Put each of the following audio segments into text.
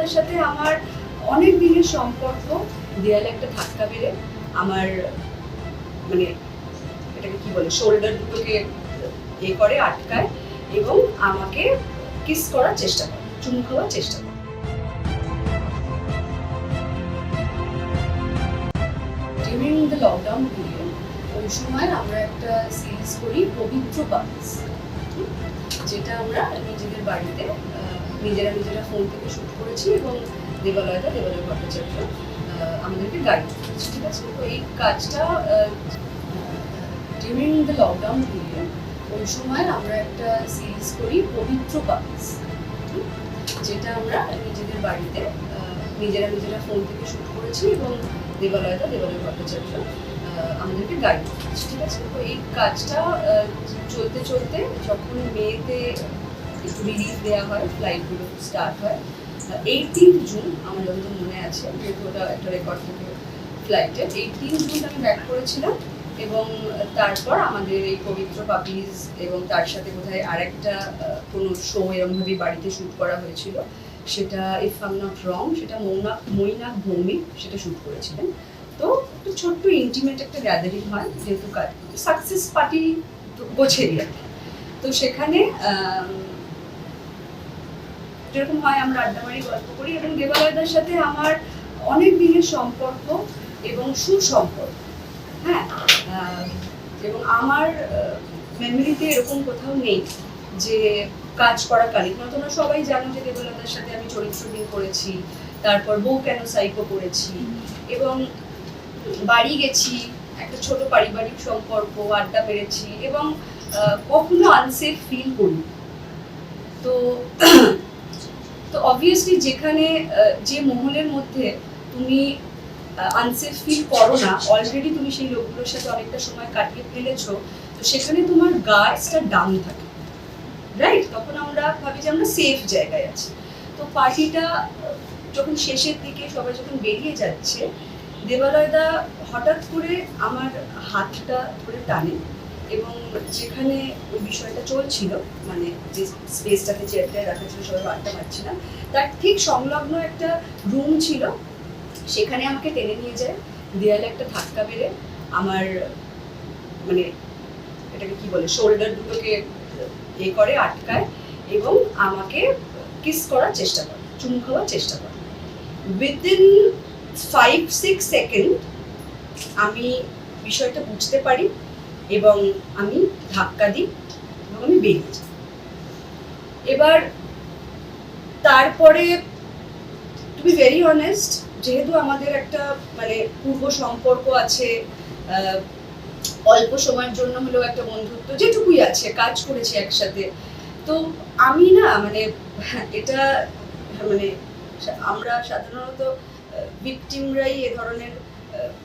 দেবালয়দার সাথে আমার অনেক দিনের সম্পর্ক দেয়ালে একটা ধাক্কা মেরে আমার মানে এটাকে কি বলে শোল্ডার দুটোকে করে আটকায় এবং আমাকে কিস করার চেষ্টা করে, চুমু খাওয়ার চেষ্টা করে। ডিউরিং দ্য লকডাউন পিরিয়ড ওই সময় আমরা একটা সিরিজ করি পবিত্র পাপিস, যেটা আমরা নিজেদের বাড়িতে নিজেরা ফোন থেকে শুট করেছি এবং দেবালয় ভট্টাচার্য আমাদেরকে গাইড করেছে, ঠিক আছে। তো এই কাজটা ডিউরিং দ্য লকডাউন পিরিয়ড ওই সময় আমরা একটা সিরিজ করি পবিত্র পাপিস, যেটা আমরা নিজেদের বাড়িতে নিজেরা ফোন থেকে শুট করেছি এবং দেবালয় ভট্টাচার্য আমাদেরকে গাইড করেছে, ঠিক আছে। তো এই কাজটা চলতে চলতে যখন মেতে একটু রিলিজ দেওয়া হয়, ফ্লাইটগুলো স্টার্ট হয় 18 জুন, আমার যতদূর মনে আছে, যেহেতু ওটা একটা রেকর্ড থেকে ফ্লাইটে 18 জুন আমি ব্যাক করেছিলাম এবং তারপর আমাদের এই পবিত্র পাপিজ এবং তার সাথে বোধহয় আরেকটা কোনো শো এরকমভাবেই বাড়িতে শ্যুট করা হয়েছিল, সেটা if I am not wrong সেটা মৈনাক ভৌমিক সেটা শ্যুট করেছিলেন। তো একটু ছোট্ট ইন্টিমেট একটা গ্যাদারিং হয়, যেহেতু সাকসেস পার্টি গোছেরই আর কি। তো সেখানে যেরকম হয় আমরা আড্ডা মারি, গল্প করি এবং দেবালয়দার সাথে আমার অনেক দিনের সম্পর্ক এবং সুসম্পর্ক, হ্যাঁ। এবং আমার মেমোরিতে এরকম কোথাও নেই যে কাজ করাকালীন, তোমরা সবাই জানো যে দেবালয়দার সাথে আমি চরিত্রহীন করেছি, তারপর বউ কেন সাইকো করেছি এবং বাড়ি গেছি, একটা ছোট পারিবারিক সম্পর্ক, আড্ডা মেরেছি এবং কখনো আনসেফ ফিল করি। তো তো অবভিয়াসলি যেখানে যে মহলের মধ্যে তুমি আনসেফ ফিল করো না, অলরেডি তুমি সেই লোকগুলোর সাথে অনেকটা সময় কাটিয়ে ফেলেছো, তো সেখানে তোমার গার্ডসটা ডাউন থাকে, রাইট? তখন আমরা ভাবি যে আমরা সেফ জায়গায় আছি। তো পার্টিটা যখন শেষের দিকে সবাই যখন বেরিয়ে যাচ্ছে, দেবালয়দা হঠাৎ করে আমার হাতটা ধরে টানে এবং যেখানে ওই বিষয়টা চলছিল, মানে যে স্পেসটাতে চেয়ারটায় রাখা ছিল, সবাই আড্ডা মারছিলাম, তার ঠিক সংলগ্ন একটা রুম ছিল, সেখানে আমাকে টেনে নিয়ে যায়, দেয়ালে একটা ধাক্কা মেরে আমার মানে এটাকে কি বলে শোল্ডার দুটোকে করে আটকায় এবং আমাকে কিস করার চেষ্টা করে, চুমু খাওয়ার চেষ্টা করে। উইদিন 5-6 সেকেন্ড আমি বিষয়টা বুঝতে পারি এবং আমি ধাক্কা দিই এবং আমি বেরিয়ে যাই। এবার তারপরে টু বি ভেরি অনেস্ট, যেহেতু আমাদের একটা মানে পূর্ব সম্পর্ক আছে, অল্প সময়ের জন্য হলেও একটা বন্ধুত্ব যেটুকুই আছে, কাজ করেছি একসাথে, তো আমি না মানে এটা মানে আমরা সাধারণত ভিকটিমরাই এ ধরনের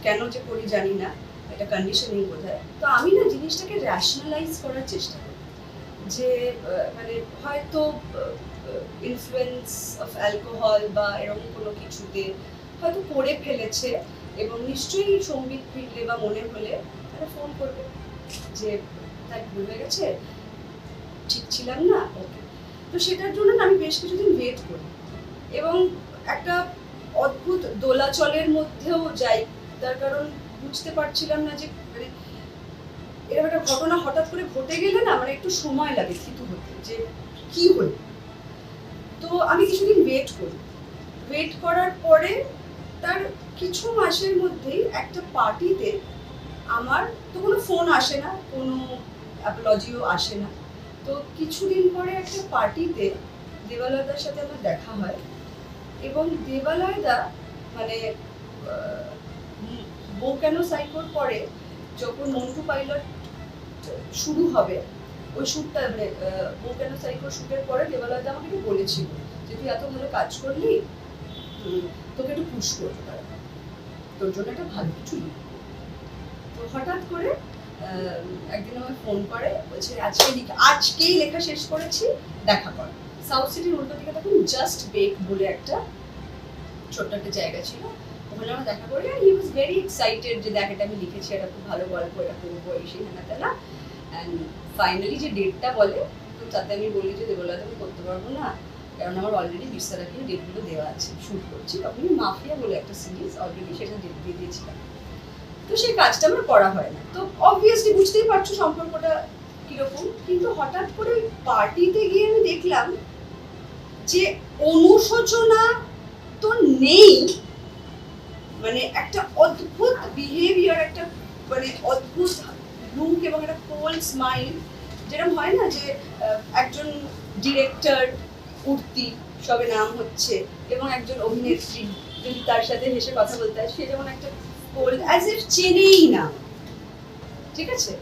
কেন যে করি জানি না, এটা কন্ডিশনিং বোধহয়। তো আমি না জিনিসটাকে র্যাশনালাইজ করার চেষ্টা করি যে মানে হয়তো ইনফ্লুয়েন্স অফ অ্যালকোহল বা এরকম কোনো কিছুতে হয়তো করে ফেলেছে এবং নিশ্চয়ই সঙ্গীত ফিরলে বা মনে হলে তারা ফোন করবে যে তাই ভুল হয়ে গেছে, ঠিক ছিলাম না, ওকে। তো সেটার জন্য আমি বেশ কিছুদিন ওয়েট করি এবং একটা অদ্ভুত দোলাচলের মধ্যেও যাই, তার কারণ বুঝতে পারছিলাম না যে মানে এরকম একটা ঘটনা হঠাৎ করে ঘটে গেলে না মানে একটু সময় লাগে থিতু হতে যে কি হলো। তো আমি কিছুদিন ওয়েট করার পরে তার কিছু মাসের মধ্যেই একটা পার্টিতে আমার তো কোনো ফোন আসে না, কোনো অ্যাপোলজিও আসে না, তো কিছুদিন পরে একটা পার্টিতে দেবালয়দার সাথে আমার দেখা হয় এবং দেবালয়দা মানে বউ কেন সাইকোর পরে যখন মন্টু পাইলট শুরু হবে ওই শ্যুটটা মানে বউ কেন সাইকোর শ্যুটের পরে দেবালয়দা আমাকে বলেছিল যে তুই এত ভালো কাজ করলি, তোকে একটু পুশ করতে পারে, তোর জন্য একটা ভালো কিছু লিখবো। তো হঠাৎ করে একদিন আমায় ফোন করে, বলছে আজকেই লেখা শেষ করেছি, দেখা কর। সাউথ সিটির উল্টো দিকে তখন জাস্ট বেক বলে একটা ছোট্ট একটা জায়গা ছিল, ওখানে আমরা দেখা করি। আর হি ওয়াজ ভেরি এক্সাইটেড যে দেখ এটা আমি লিখেছি, এটা খুব ভালো গল্প, এটা করবো, এই সেই হ্যানা তেনা। অ্যান্ড ফাইনালি যে ডেটটা বলে, তো তাতে আমি বলি যে দেবলা আমি করতে পারবো না, কারণ আমার অলরেডি বিস্তারাকে ডেটগুলো দেওয়া আছে, শুট করছি। তখনই মাফিয়া বলে একটা সিরিজ অলরেডি সেটা ডেট দিয়ে দিয়েছিলাম। তো সেই কাজটা আমার করা হয় না। তো অবভিয়াসলি বুঝতেই পারছো সম্পর্কটা কিরকম। কিন্তু হঠাৎ করে পার্টিতে গিয়ে আমি দেখলাম যে অনুশোচনা তো নেই, মানে একটা অদ্ভুত বিহেভিয়ার, একটা মানে অদ্ভুত লুক এবং একটা কোল্ড স্মাইল, যেরকম হয় না যে একজন ডিরেক্টর উঠতি, সবে নাম হচ্ছে, এবং একজন অভিনেত্রী যদি তার সাথে হেসে কথা বলতে হয়, সে যেমন একটা কোল্ড অ্যাজ ইফ চেনেই না, ঠিক আছে?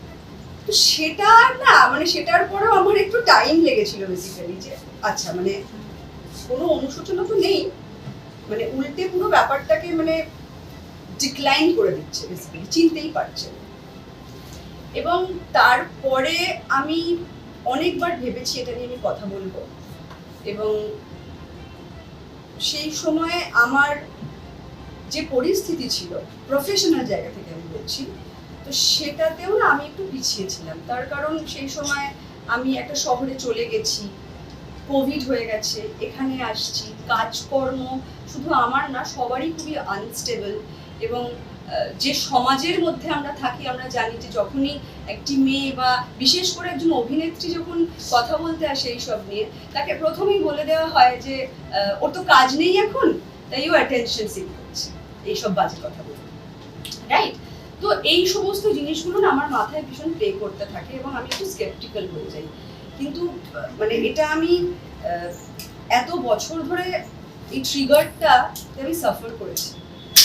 তো সেটা না, মানে সেটার পরেও আমার একটু টাইম লেগেছিল বেসিক্যালি, যে আচ্ছা মানে কোনো অনুশোচনা তো নেই, মানে উল্টে পুরো ব্যাপারটাকে মানে ডিক্লাইন করে দিচ্ছে বেসিক্যালি, চিনতেই পারছে না। এবং তারপরে আমি অনেকবার ভেবেছি এটা নিয়ে আমি কথা বলবো, এবং সেই সময়ে আমার যে পরিস্থিতি ছিল প্রফেশনাল জায়গা থেকে আমি বলছি, তো সেটাতেও না আমি একটু পিছিয়ে ছিলাম। তার কারণ সেই সময় আমি একটা শহরে চলে গেছি, কোভিড হয়ে গেছে, এখানে আসছি, কাজকর্ম শুধু আমার না সবারই খুবই আনস্টেবল। এবং যে সমাজের মধ্যে আমরা থাকি, আমরা জানি যে যখনই একটি মেয়ে বা বিশেষ করে একজন অভিনেত্রী যখন কথা বলতে আসে এইসব নিয়ে, তাকে প্রথমেই বলে দেওয়া হয় যে ওর তো কাজ নেই এখন, তাই ও অ্যাটেনশন সিক করছে, এইসব বাজে কথা বলে, রাইট? তো এই সমস্ত জিনিসগুলো না আমার মাথায় ভীষণ প্লে করতে থাকে এবং আমি একটু স্কেপটিক্যাল হয়ে যাই। কিন্তু মানে এটা আমি এত বছর ধরে এই ট্রিগারটা আমি সাফার করেছি।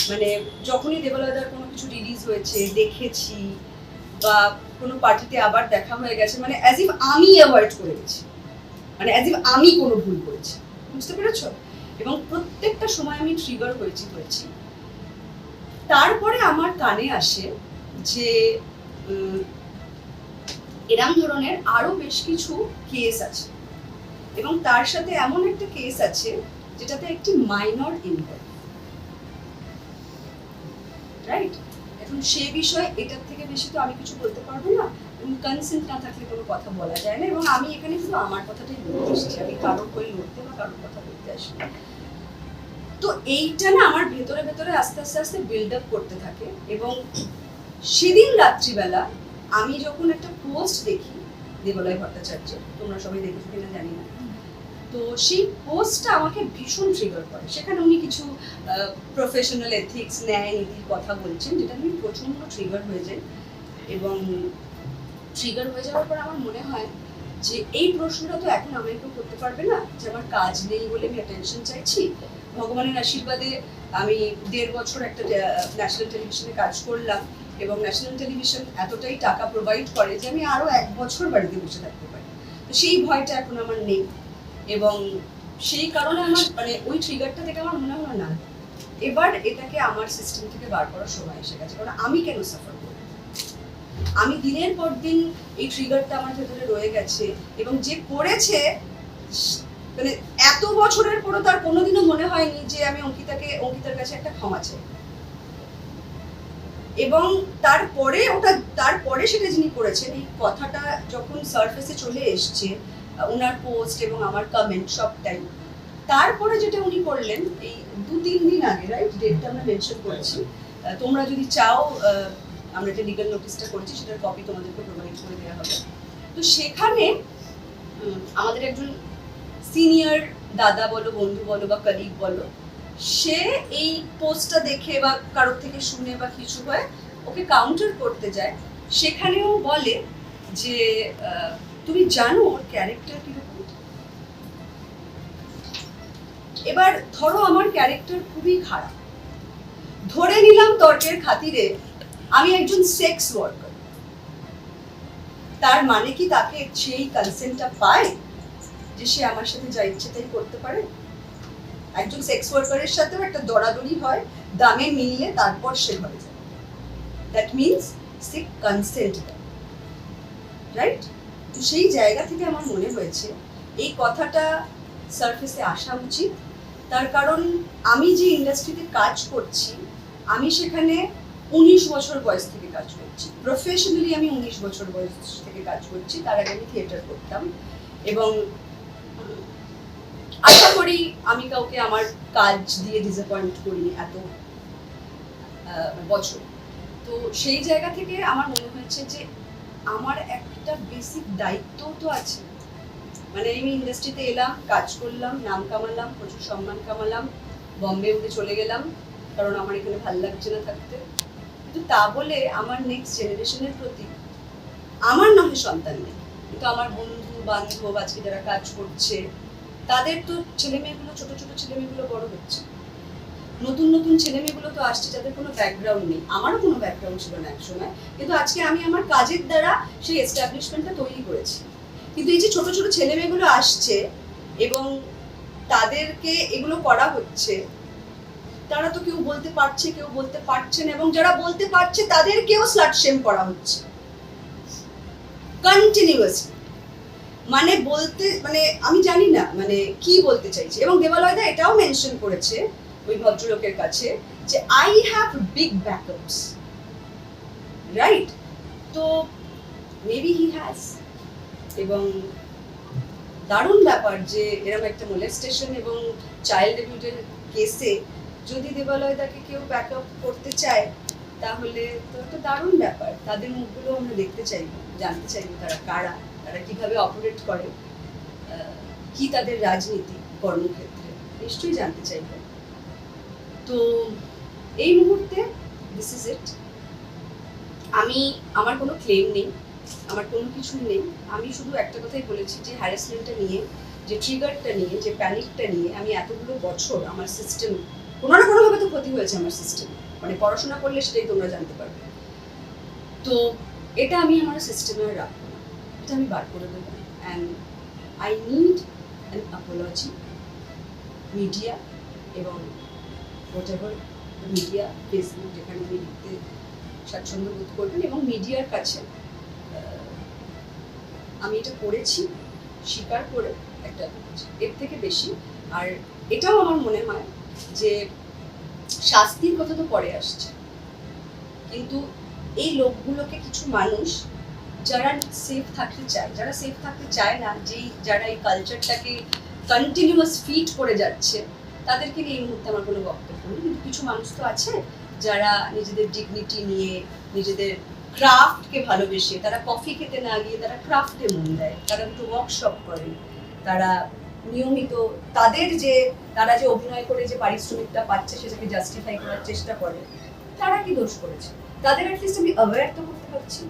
মানে যখনই দেবালয়দার কোনো কিছু রিলিজ হয়েছে, দেখেছি, বা কোনো পার্টিতে আবার দেখা হয়ে গেছে, মানে অ্যাজ ইফ আমি অ্যাভয়েড করে গেছি, মানে অ্যাজ ইফ আমি কোনো ভুল করেছি, বুঝতে পেরেছো? এবং প্রত্যেকটা সময় আমি ট্রিগার হয়েছি। তারপরে আমার কানে আসে যে এরম ধরনের আরো বেশ কিছু কেস আছে, এবং তার সাথে এমন একটা কেস আছে যেটাতে একটি মাইনর ইনভলভ, রাইট? এখন সে বিষয়ে এটার থেকে বেশি তো আমি কিছু বলতে পারবো না, এবং কনসেন্ট না থাকলে কোনো কথা বলা যায় না। এবং আমি এখানে শুধু আমার কথাটাই বলতে এসেছি, আমি কারোর হয়ে লড়তে বা কারোর কথা বলতে আসি। তো এইটা না আমার ভেতরে ভেতরে আস্তে আস্তে বিল্ড আপ করতে থাকে। এবং সেদিন রাত্রিবেলা আমি যখন একটা পোস্ট দেখি দেবালয় ভট্টাচার্য, তোমরা সবাই দেখেছো কিনা জানি না, তো সেই পোস্টটা আমাকে ভীষণ ট্রিগার করে। সেখানে উনি কিছু প্রফেশনাল এথিক্স, ন্যায় নীতির কথা বলছেন, যেটা আমি প্রচন্ড ট্রিগার হয়ে যাই। এবং ট্রিগার হয়ে যাওয়ার পর আমার মনে হয় যে এই প্রশ্নটা তো এখন আমায় কেউ করতে পারবে না, যে আমার কাজ নেই বলে আমি অ্যাটেনশন চাইছি। ভগবানের আশীর্বাদে আমি 1.5 বছর একটা ন্যাশনাল টেলিভিশনে কাজ করলাম, এবং ন্যাশনাল টেলিভিশন এতটাই টাকা প্রোভাইড করে যে আমি আরো 1 বছর বাড়িতে বসে থাকতে পারি। তো সেই ভয়টা এখন আমার নেই। এবং সেই কারণে আমার মানে ওই ট্রিগারটা থেকে আমার মনে হলো না, এবার এটাকে আমার সিস্টেম থেকে বার করার সময় এসে গেছে। কারণ আমি কেন সাফার করব? আমি দিনের পর দিন এই ট্রিগারটা আমার ভেতরে রয়ে গেছে, এবং যে করেছে মানে এত বছরের পরও তার কোনোদিনও মনে হয়নি যে আমি অঙ্কিতার কাছে একটা ক্ষমা চাই। এবং তারপরে সেটা যিনি করেছেন, এই কথাটা যখন সারফেসে চলে এসছে, ওনার পোস্ট এবং আমার কমেন্ট সবটাই, তারপরে যেটা উনি করলেন এই 2-3 দিন আগে, রাইট, ডেটটা আমরা মেনশন করেছি, তোমরা যদি চাও আমরা যে লিগ্যাল নোটিশটা করেছি সেটার কপি তোমাদেরকে প্রোভাইড করে দেওয়া হবে। তো সেখানে আমাদের একজন সিনিয়র দাদা বলো, বন্ধু বলো বা কলিগ বলো, সে এই পোস্টটা দেখে বা কারোর থেকে শুনে বা কিছু হয়ে ওকে কাউন্টার করতে যায়। সেখানেও বলে যে তুমি জানো ওর ক্যারেক্টার কিরকম? এবার ধরো আমার ক্যারেক্টার খুবই খারাপ, ধরে নিলাম তর্কের খাতিরে আমি একজন সেক্স ওয়ার্কার, তার মানে কি তাকে সেই কনসেন্টটা পায় যে সে আমার সাথে যা ইচ্ছে তাই করতে পারে? একজন সেক্স ওয়ার্কারের সাথেও একটা দরাদরি হয়, দামে মিললে তারপর সে ঘরে যায়। দ্যাট মিনস সে কনসেন্ট দেয়, রাইট? তো সেই জায়গা থেকে আমার মনে হয়েছে এই কথাটা সারফেসে আসা উচিত। তার কারণ আমি যে ইন্ডাস্ট্রিতে কাজ করছি, আমি সেখানে 19 বছর বয়স থেকে কাজ করছি, প্রফেশনালি আমি 19 বছর বয়স থেকে কাজ করছি। তার আগে আমি থিয়েটার করতাম, এবং আশা বছরই আমি কাউকে আমার কাজ দিয়ে ডিসঅ্যাপয়েন্ট করিনি এত বছর। তো সেই জায়গা থেকে আমার মনে হয়েছে যে আমার একটা বেসিক দায়িত্ব তো আছে। মানে আমি ইন্ডাস্ট্রিতে এলাম, কাজ করলাম, নাম কামালাম, প্রচুর সম্মান কামালাম, বম্বে উঠে চলে গেলাম কারণ আমার এখানে ভালো লাগছে না থাকতে। কিন্তু তা বলে আমার নেক্সট জেনারেশনের প্রতি, আমার নয় সন্তান নেই, কিন্তু আমার বন্ধু বান্ধব আজকে যারা কাজ করছে তাদের তো ছেলেমেয়েগুলো, ছোট ছোট ছেলেমেয়েগুলো বড় হচ্ছে, নতুন নতুন ছেলেমেয়েগুলো তো আসছে যাদের কোনো ব্যাকগ্রাউন্ড নেই। আমারও কোনো ব্যাকগ্রাউন্ড ছিল না একসময়, কিন্তু আজকে আমি আমার কাজের দ্বারা সেই এস্টাবলিশমেন্টটা তৈরি করেছি। কিন্তু এই যে ছোট ছোট ছেলেমেয়েগুলো আসছে এবং তাদেরকে এগুলো করা হচ্ছে, তারা তো কেউ বলতে পারছে, কেউ বলতে পারছে না, এবং যারা বলতে পারছে তাদেরকেও স্লাট শেম করা হচ্ছে কন্টিনিউয়াসলি। মানে বলতে, মানে আমি জানি না মানে কি বলতে চাইছে। এবং দেবালয়দা এটাও মেনশন করেছে ওই ভদ্রলোকের কাছে যে I have big backups, right? তো মেবি হি হ্যাজ। এবং দারুণ ব্যাপার যে এরকম একটা মোলেস্টেশন এবং চাইল্ড অ্যাবিউজের কেসে যদি দেবালয়দাকে কেউ ব্যাকআপ করতে চায় তাহলে তো একটা দারুণ ব্যাপার। তাদের মুখগুলো আমরা দেখতে চাইবো, জানতে চাইবো তারা কারা, তারা কিভাবে অপারেট করে, কি তাদের রাজনীতি কর্মক্ষেত্রে, নিশ্চয়ই জানতে চাইবো। তো এই মুহূর্তে দিস ইজ ইট। আমার কোনো ক্লেম নেই, আমার কোনো কিছু নেই। আমি শুধু একটা কথাই বলেছি যে হ্যারাসমেন্টটা নিয়ে, যে ট্রিগারটা নিয়ে, যে প্যানিকটা নিয়ে আমি এতগুলো বছর আমার সিস্টেম কোনো না কোনোভাবে তো ক্ষতি হয়েছে আমার সিস্টেম। মানে পড়াশোনা করলে সেটাই তোমরা জানতে পারবে। তো এটা আমি আমার সিস্টেমে রাখবো না, এটা আমি বার করে দেবো। And I need an Apology media এবং হোয়াট এভার মিডিয়া, ফেসবুক যেখানে আমি লিখতে স্বাচ্ছন্দ্য বোধ করবেন, এবং মিডিয়ার কাছে আমি এটা করেছি স্বীকার করে একটা এর থেকে বেশি। আর এটাও আমার মনে হয় যে শাস্তির কথা তো পরে আসছে, কিন্তু এই লোকগুলোকে কিছু মানুষ যারা সেফ থাকতে চায়, যারা সেফ থাকতে চায় না, যারা এই কালচারটাকে কন্টিনিউয়াস ফিট করে যাচ্ছে, তাদেরকে নিয়ে এই মুহূর্তে আমার কোনো বক্তব্য নেই। কিন্তু কিছু মানুষ তো আছে যারা নিজেদের ডিগনিটি নিয়ে, নিজেদের ক্রাফটকে ভালোবেসে, তারা কফি খেতে না গিয়ে তারা ক্রাফটে মন দেয়, তারা একটু ওয়ার্কশপ করে, তারা নিয়মিত তারা যে অভিনয় করে যে পারিশ্রমিকটা পাচ্ছে সেটাকে জাস্টিফাই করার চেষ্টা করে। তারা কি দোষ করেছে? তাদের অ্যাটলিস্ট আমি অ্যাওয়্যার তো করতে পারছি।